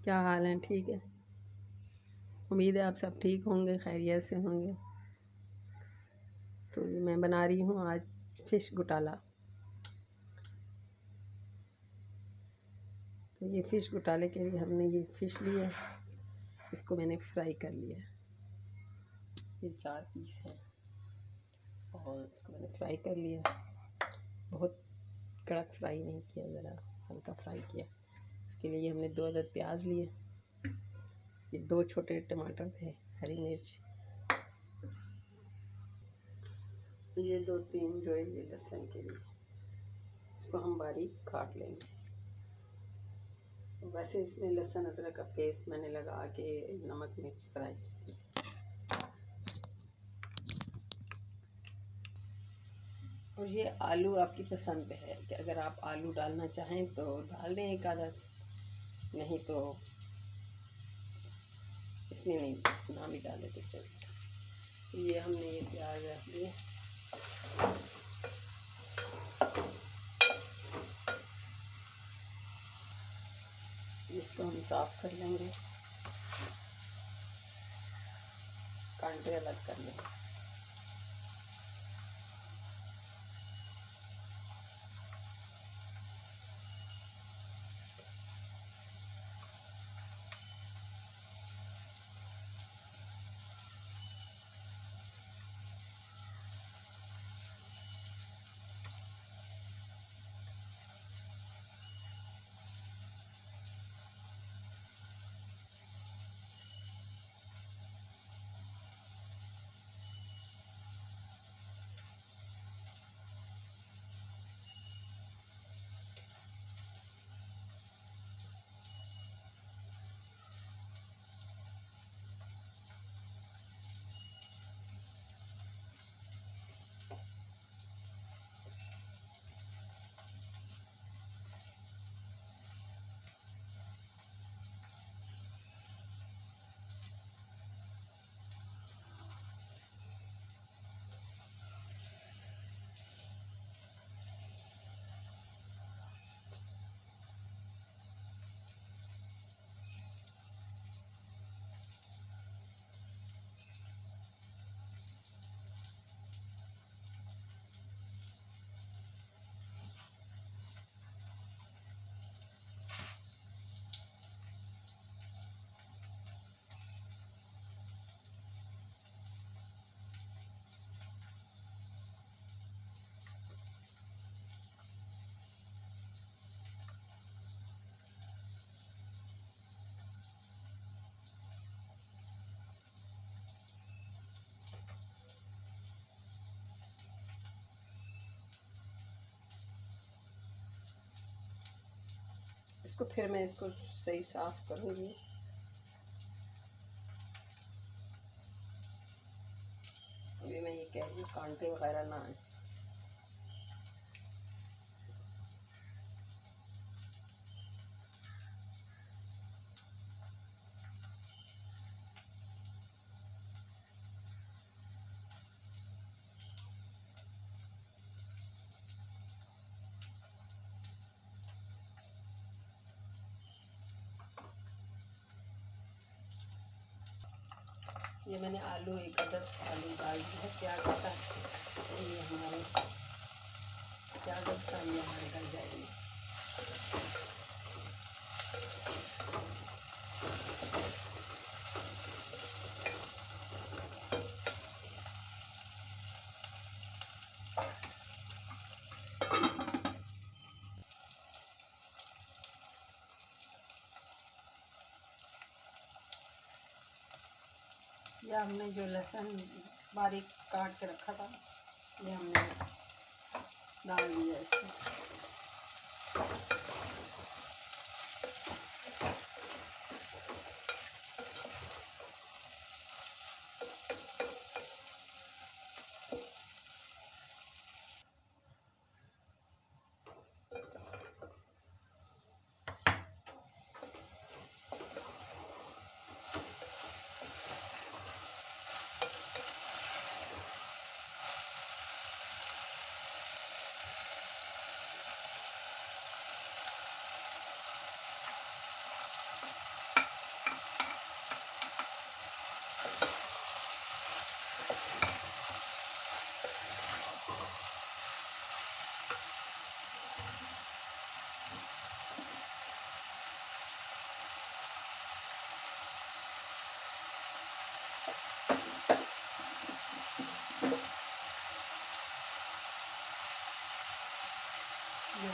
क्या हाल है? ठीक है। उम्मीद है आप सब ठीक होंगे, खैरियत से होंगे। तो ये मैं बना रही हूँ आज फ़िश घोटाला। तो ये फ़िश घोटाले के लिए हमने ये फ़िश लिया, इसको मैंने फ्राई कर लिया। ये 4 पीस हैं और इसको मैंने फ्राई कर लिया। बहुत कड़क फ्राई नहीं किया, ज़रा हल्का फ्राई किया। इसके लिए हमने 2 अदद प्याज लिए, ये 2 छोटे टमाटर थे, हरी मिर्च, ये 2-3 जो है ये लहसुन के लिए, इसको हम बारीक काट लेंगे। वैसे इसमें लहसुन अदरक का पेस्ट मैंने लगा के नमक मिर्च फ्राई की थी। और ये आलू आपकी पसंद पे है कि अगर आप आलू डालना चाहें तो डाल दें एक आधा, नहीं तो इसमें नहीं, ना भी डालें तो चलिए। ये हमने ये प्याज रख दिए, इसको हम साफ कर लेंगे, कांटे अलग कर लेंगे। इसको फिर मैं इसको सही साफ करूँगी। अभी मैं ये कह रही हूँ कांटे वगैरह ना आए। ये मैंने आलू एक अदद आलू डाल दिया, प्याज आता है, ये हमारे प्याज अच्छा ये हमारे गल जाएंगे। या हमने जो लहसुन बारीक काट के रखा था ये हमने डाल दिया इसमें। ये